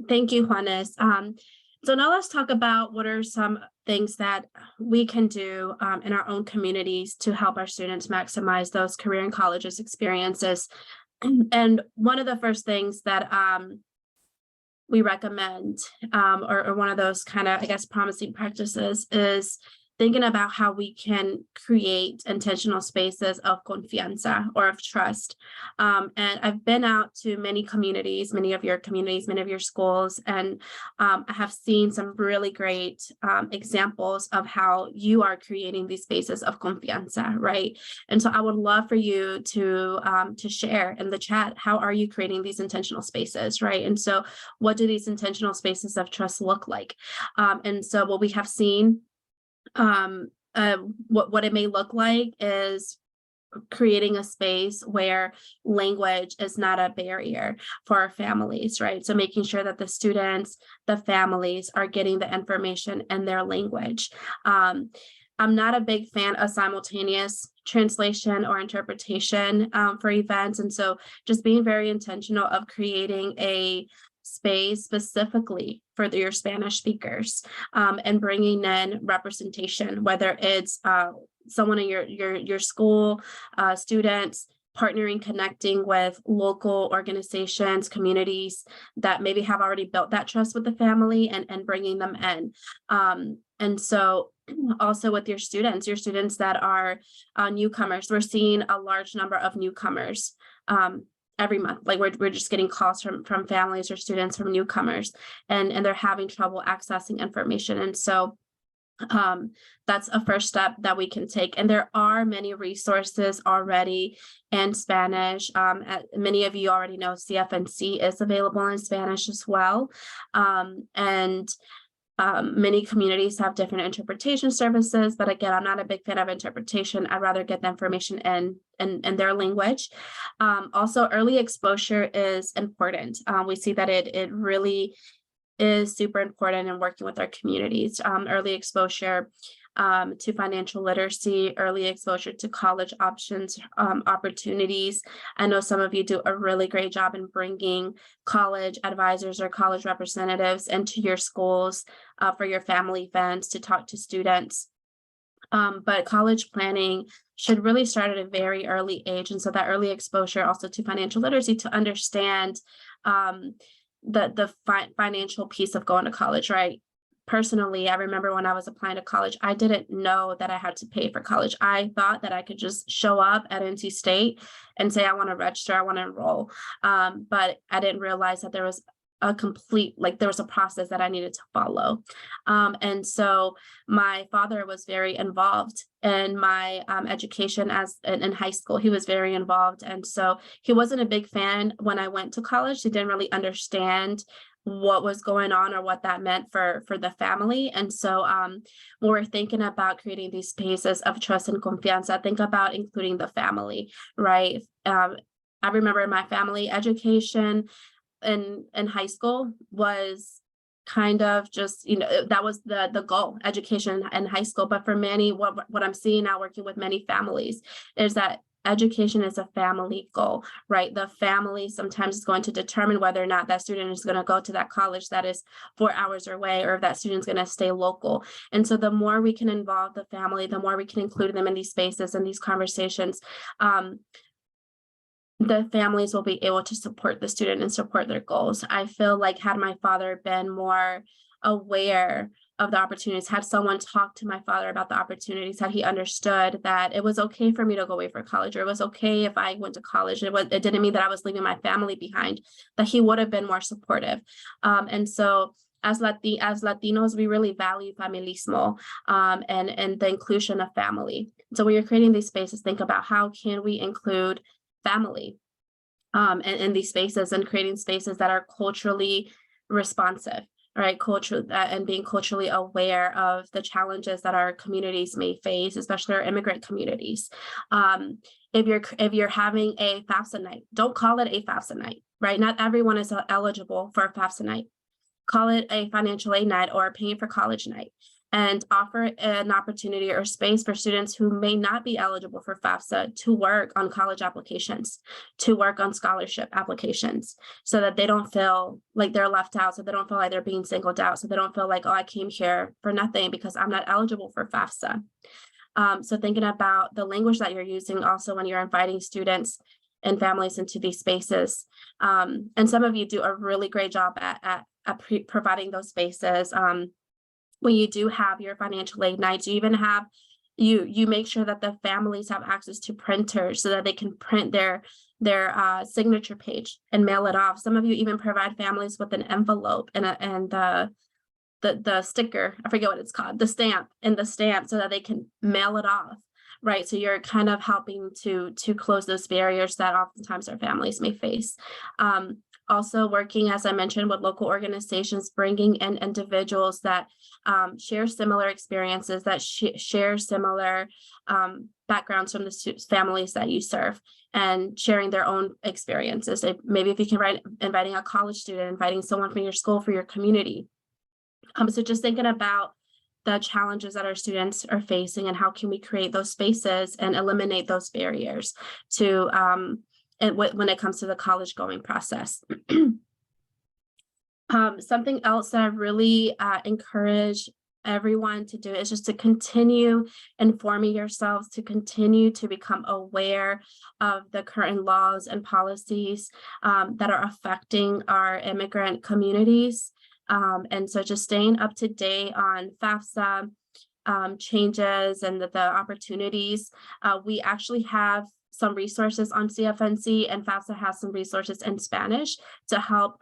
C: Thank you, Juanes. So now let's talk about what are some things that we can do in our own communities to help our students maximize those career and colleges experiences. And one of the first things that we recommend, or one of those kind of, I guess, promising practices is thinking about how we can create intentional spaces of confianza or of trust. And I've been out to many communities, many of your communities, many of your schools, and I have seen some really great examples of how you are creating these spaces of confianza, right? And so I would love for you to share in the chat, how are you creating these intentional spaces, right? And so what do these intentional spaces of trust look like? And so what we have seen, what it may look like is creating a space where language is not a barrier for our families, right? So making sure that the students, the families are getting the information in their language. I'm not a big fan of simultaneous translation or interpretation for events. And so just being very intentional of creating a space specifically for your Spanish speakers and bringing in representation, whether it's someone in your school, students, partnering, connecting with local organizations, communities that maybe have already built that trust with the family and bringing them in. And so also with your students that are newcomers, we're seeing a large number of newcomers every month. Like we're just getting calls from families or students from newcomers, and they're having trouble accessing information. And so that's a first step that we can take. And there are many resources already in Spanish. Many of you already know CFNC is available in Spanish as well. Many communities have different interpretation services, but again, I'm not a big fan of interpretation. I'd rather get the information in their language. Also, early exposure is important. We see that it really is super important in working with our communities. Early exposure to financial literacy, early exposure to college options, opportunities. I know some of you do a really great job in bringing college advisors or college representatives into your schools for your family events to talk to students. But college planning should really start at a very early age. And so that early exposure also to financial literacy to understand the financial piece of going to college, right? Personally, I remember when I was applying to college, I didn't know that I had to pay for college. I thought that I could just show up at NC State and say, I want to register, I want to enroll. But I didn't realize that there was there was a process that I needed to follow. And so my father was very involved in my education in high school. He was very involved. And so he wasn't a big fan when I went to college. He didn't really understand what was going on or what that meant for the family. And so when we're thinking about creating these spaces of trust and confianza, think about including the family, right? I remember my family education in high school was kind of just, that was the goal, education in high school. But for many, what I'm seeing now working with many families is that education is a family goal, right? The family sometimes is going to determine whether or not that student is going to go to that college that is 4 hours away, or if that student's going to stay local. And so the more we can involve the family, the more we can include them in these spaces and these conversations, the families will be able to support the student and support their goals. I feel like had my father been more aware of the opportunities, had someone talked to my father about the opportunities, had he understood that it was okay for me to go away for college, or it was okay if I went to college, it didn't mean that I was leaving my family behind, that he would have been more supportive. And so as Latinos, we really value familismo and the inclusion of family. So when you're creating these spaces, think about how can we include family in these spaces, and creating spaces that are culturally responsive, right? And being culturally aware of the challenges that our communities may face, especially our immigrant communities. If you're having a FAFSA night, don't call it a FAFSA night, right? Not everyone is eligible for a FAFSA night. Call it a financial aid night or a paying for college night, and offer an opportunity or space for students who may not be eligible for FAFSA to work on college applications, to work on scholarship applications, so that they don't feel like they're left out, so they don't feel like they're being singled out, so they don't feel like, oh, I came here for nothing because I'm not eligible for FAFSA. So thinking about the language that you're using also when you're inviting students and families into these spaces. And some of you do a really great job at providing those spaces. When you do have your financial aid nights, you even have, you make sure that the families have access to printers so that they can print their signature page and mail it off. Some of you even provide families with an envelope and the sticker, I forget what it's called, the stamp, so that they can mail it off, right? So you're kind of helping to close those barriers that oftentimes our families may face. Also working, as I mentioned, with local organizations, bringing in individuals that share similar experiences, that share similar backgrounds from the families that you serve, and sharing their own experiences. Maybe if you can inviting a college student, inviting someone from your school, for your community. So just thinking about the challenges that our students are facing and how can we create those spaces and eliminate those barriers to and when it comes to the college going process. Something else that I really encourage everyone to do is just to continue informing yourselves, to continue to become aware of the current laws and policies that are affecting our immigrant communities. And so just staying up to date on FAFSA changes and the opportunities. We actually have some resources on CFNC, and FAFSA has some resources in Spanish to help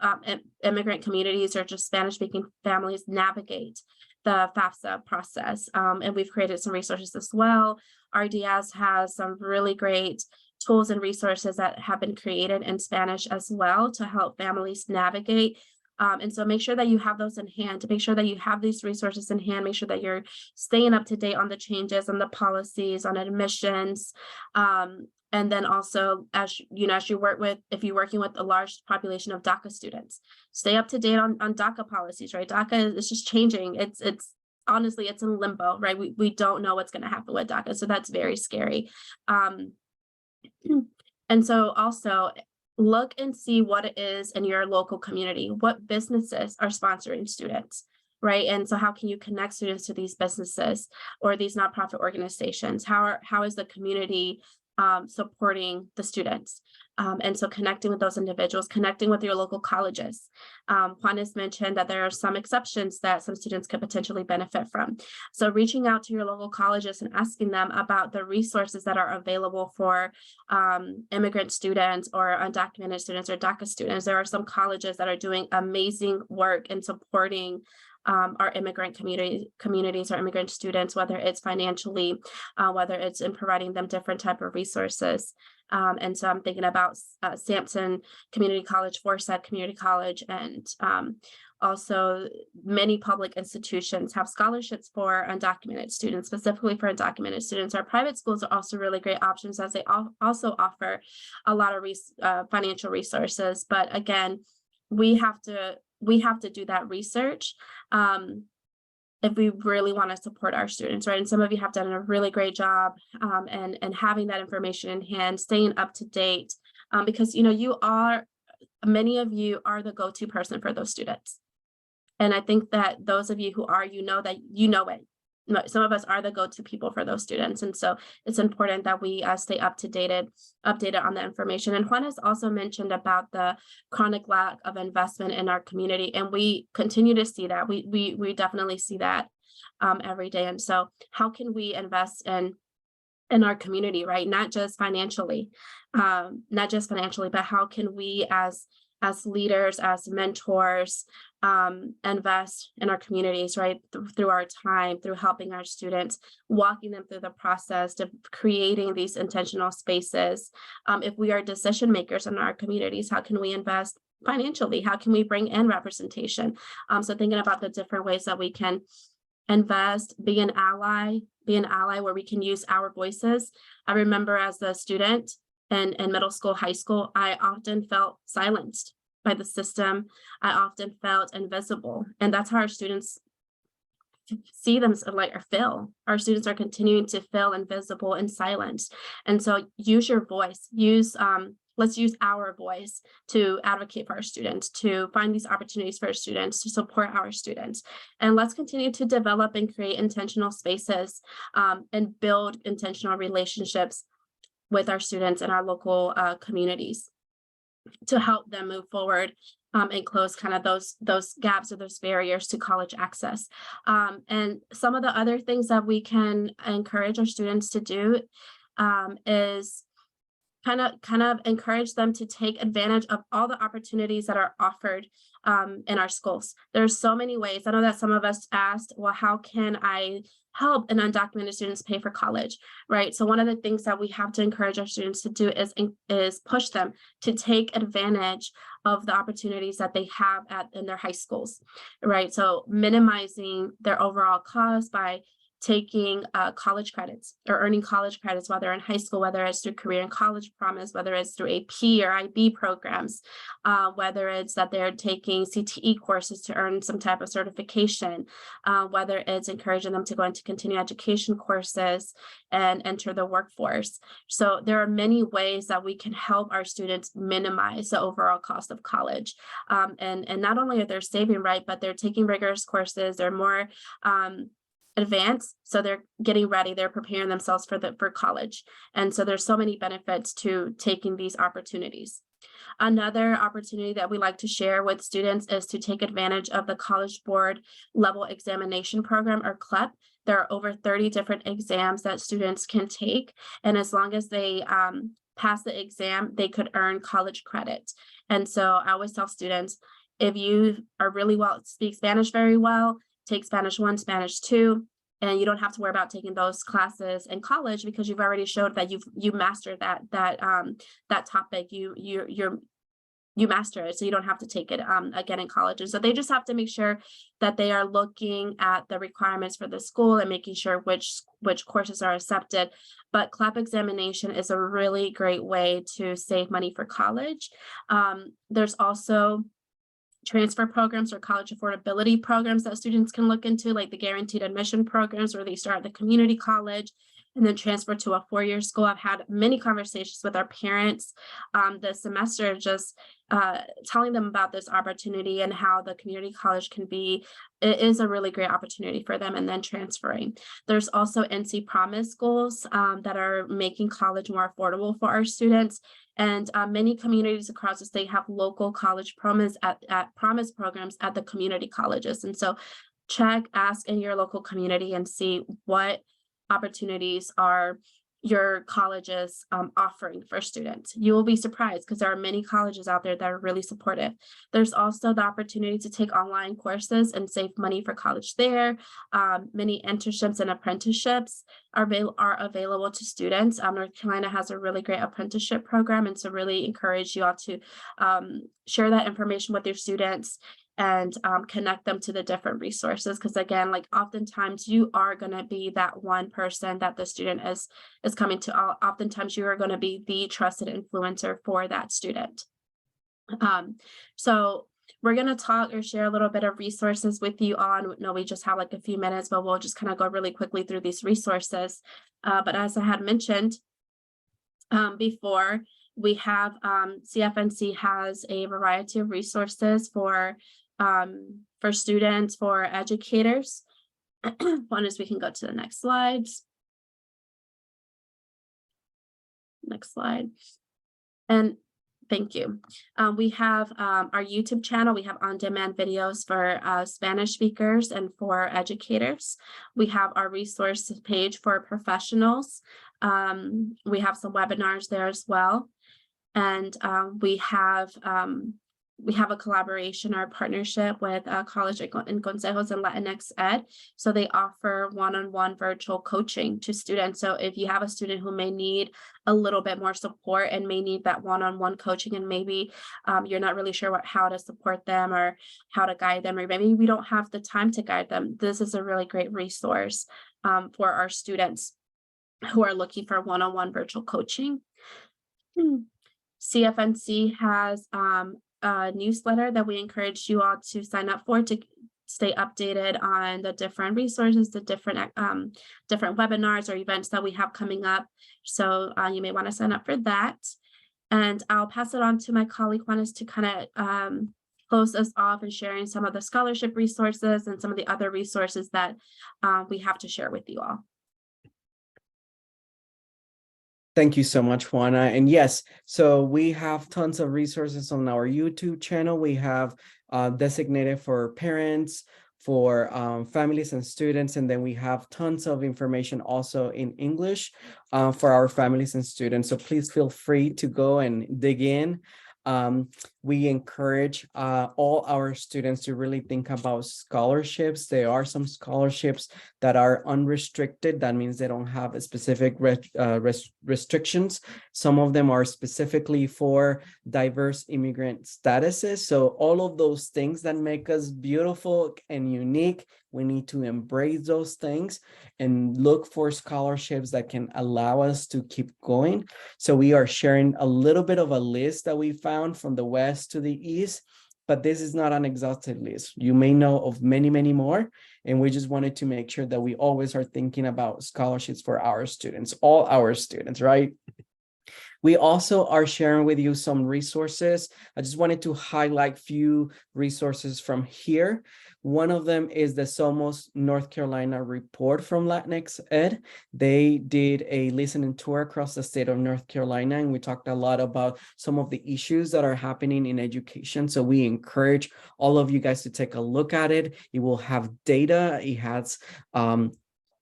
C: immigrant communities or just Spanish-speaking families navigate the FAFSA process. And we've created some resources as well. RDS has some really great tools and resources that have been created in Spanish as well to help families navigate. And so make sure that you have those in hand, to make sure that you have these resources in hand, make sure that you're staying up to date on the changes, on the policies, on admissions. And then also, as you work with, if you're working with a large population of DACA students, stay up to date on DACA policies, right? DACA is just changing. It's honestly, it's in limbo, right? We don't know what's going to happen with DACA. So that's very scary. And so also look and see what it is in your local community. What businesses are sponsoring students, right? And so how can you connect students to these businesses or these nonprofit organizations? How is the community supporting the students? And so connecting with those individuals, connecting with your local colleges. Juan has mentioned that there are some exceptions that some students could potentially benefit from. So reaching out to your local colleges and asking them about the resources that are available for immigrant students or undocumented students or DACA students. There are some colleges that are doing amazing work in supporting our immigrant communities, our immigrant students, whether it's financially, whether it's in providing them different type of resources. And so I'm thinking about Sampson Community College, Forsyth Community College, and also many public institutions have scholarships for undocumented students, specifically for undocumented students. Our private schools are also really great options, as they also offer a lot of financial resources. But again, we have to do that research if we really want to support our students, right? And some of you have done a really great job and having that information in hand, staying up to date, because many of you are the go-to person for those students. And I think that those of you who are, that you know it. Some of us are the go-to people for those students. And so it's important that we stay updated on the information. And Juan has also mentioned about the chronic lack of investment in our community. And we continue to see that. We definitely see that every day. And so how can we invest in our community, right? Not just financially, but how can we as leaders, as mentors, invest in our communities, right? Through our time, through helping our students, walking them through the process of creating these intentional spaces. If we are decision makers in our communities, how can we invest financially? How can we bring in representation? So thinking about the different ways that we can invest, be an ally where we can use our voices. I remember as a student in middle school, high school, I often felt silenced by the system. I often felt invisible. And that's how our students see them, or feel. Our students are continuing to feel invisible and silenced. And so use your voice, let's use our voice to advocate for our students, to find these opportunities for our students, to support our students. And let's continue to develop and create intentional spaces and build intentional relationships with our students and our local communities to help them move forward and close kind of those gaps or those barriers to college access. And some of the other things that we can encourage our students to do is kind of encourage them to take advantage of all the opportunities that are offered in our schools. There's so many ways. I know that some of us asked, well, how can I help an undocumented students pay for college, right? So one of the things that we have to encourage our students to do is push them to take advantage of the opportunities that they have in their high schools, right? So minimizing their overall cost by taking college credits or earning college credits while they're in high school, whether it's through Career and College Promise, whether it's through AP or IB programs, whether it's that they're taking CTE courses to earn some type of certification, whether it's encouraging them to go into continuing education courses and enter the workforce. So there are many ways that we can help our students minimize the overall cost of college. And not only are they saving, right, but they're taking rigorous courses, they're more advanced, so they're getting ready, they're preparing themselves for college. And so there's so many benefits to taking these opportunities. Another opportunity that we like to share with students is to take advantage of the College Board Level Examination Program, or CLEP. There are over 30 different exams that students can take, and as long as they pass the exam, they could earn college credit. And so I always tell students, if you are speak Spanish very well, take Spanish 1, Spanish 2, and you don't have to worry about taking those classes in college because you've already showed that you mastered that topic. You master it, so you don't have to take it again in college. And so they just have to make sure that they are looking at the requirements for the school and making sure which courses are accepted. But CLEP examination is a really great way to save money for college. There's also transfer programs or college affordability programs that students can look into, like the guaranteed admission programs, where they start at the community college and then transfer to a four-year school. I've had many conversations with our parents this semester, just telling them about this opportunity and how the community college it is a really great opportunity for them, and then transferring. There's also NC Promise schools that are making college more affordable for our students. And many communities across the state have local college promise programs at the community colleges. And so ask in your local community and see what opportunities are your colleges offering for students. You will be surprised because there are many colleges out there that are really supportive. There's also the opportunity to take online courses and save money for college there. Many internships and apprenticeships are available to students. North Carolina has a really great apprenticeship program, and so really encourage you all to share that information with your students and connect them to the different resources. Because again, like oftentimes you are going to be that one person that the student is coming to. Oftentimes you are going to be the trusted influencer for that student. So we're going to talk or share a little bit of resources with you on. No, we just have like a few minutes, but we'll just kind of go really quickly through these resources. But as I had mentioned before, we have CFNC has a variety of resources for students, for educators. One is, we can go to the next slides. Next slide. And thank you. We have our YouTube channel. We have on-demand videos for Spanish speakers and for educators. We have our resource page for professionals. We have some webinars there as well. And we have a collaboration or a partnership with College en Consejos and Latinx Ed. So they offer one-on-one virtual coaching to students. So if you have a student who may need a little bit more support and may need that one-on-one coaching, and maybe you're not really sure how to support them or how to guide them, or maybe we don't have the time to guide them, this is a really great resource for our students who are looking for one-on-one virtual coaching. CFNC has a newsletter that we encourage you all to sign up for to stay updated on the different resources, the different webinars or events that we have coming up. So you may want to sign up for that. And I'll pass it on to my colleague Juanes to kind of close us off and sharing some of the scholarship resources and some of the other resources that we have to share with you all.
B: Thank you so much, Juana. And yes, so we have tons of resources on our YouTube channel. We have designated for parents, for families and students. And then we have tons of information also in English for our families and students. So please feel free to go and dig in. We encourage all our students to really think about scholarships. There are some scholarships that are unrestricted. That means they don't have a specific restrictions. Some of them are specifically for diverse immigrant statuses. So all of those things that make us beautiful and unique, we need to embrace those things and look for scholarships that can allow us to keep going. So we are sharing a little bit of a list that we found from the West to the East, but this is not an exhaustive list. You may know of many, many more. And we just wanted to make sure that we always are thinking about scholarships for our students, all our students, right? We also are sharing with you some resources. I just wanted to highlight few resources from here. One of them is the Somos North Carolina report from Latinx Ed. They did a listening tour across the state of North Carolina, and we talked a lot about some of the issues that are happening in education. So we encourage all of you guys to take a look at it. It will have data. It has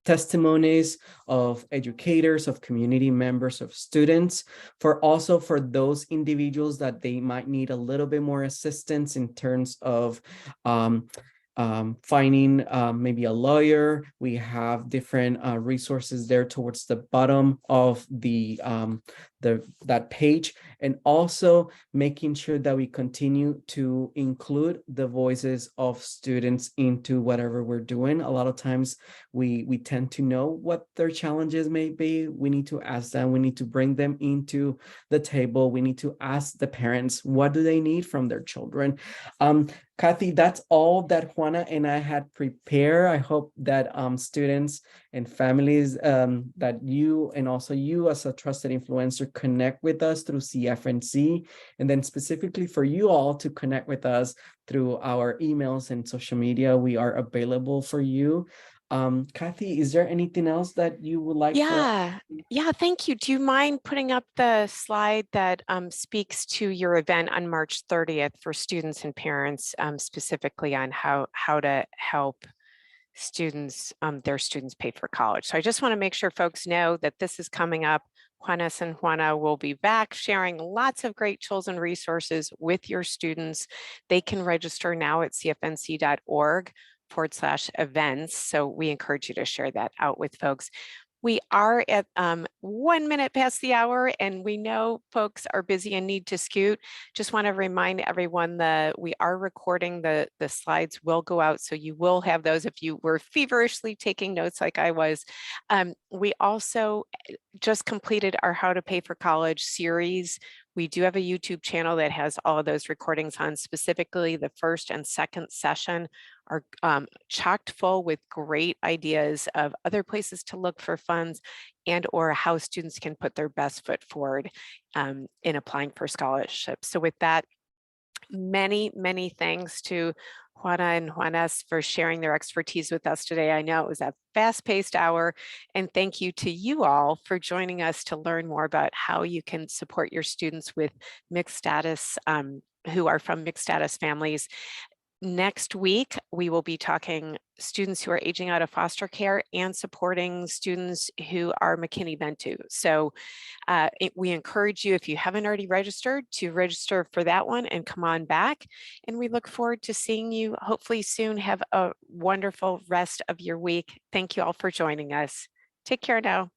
B: testimonies of educators, of community members, of students, for those individuals that they might need a little bit more assistance in terms of finding maybe a lawyer. We have different resources there towards the bottom of that page, and also making sure that we continue to include the voices of students into whatever we're doing. A lot of times we tend to know what their challenges may be. We need to ask them, we need to bring them into the table. We need to ask the parents, what do they need from their children? Kathy, that's all that Juana and I had prepared. I hope that students and families that you and also you as a trusted influencer connect with us through CFNC, and then specifically for you all to connect with us through our emails and social media. We are available for you. Kathy, is there anything else that you would like?
A: Yeah, thank you. Do you mind putting up the slide that speaks to your event on March 30th for students and parents, specifically on how to help students, their students pay for college? So I just want to make sure folks know that this is coming up. Juanes and Juana will be back sharing lots of great tools and resources with your students. They can register now at cfnc.org/events. So we encourage you to share that out with folks. We are at 1 minute past the hour, and we know folks are busy and need to scoot. Just want to remind everyone that we are recording. The slides will go out, so you will have those if you were feverishly taking notes like I was. We also just completed our How to Pay for College series. We do have a YouTube channel that has all of those recordings on. Specifically, the first and second session are chocked full with great ideas of other places to look for funds and or how students can put their best foot forward in applying for scholarships. So with that, many, many thanks to Juana and Juanes for sharing their expertise with us today. I know it was a fast-paced hour, and thank you to you all for joining us to learn more about how you can support your students with mixed status, who are from mixed status families. Next week, we will be talking students who are aging out of foster care and supporting students who are McKinney-Vento. So we encourage you, if you haven't already registered, to register for that one and come on back. And we look forward to seeing you hopefully soon. Have a wonderful rest of your week. Thank you all for joining us. Take care now.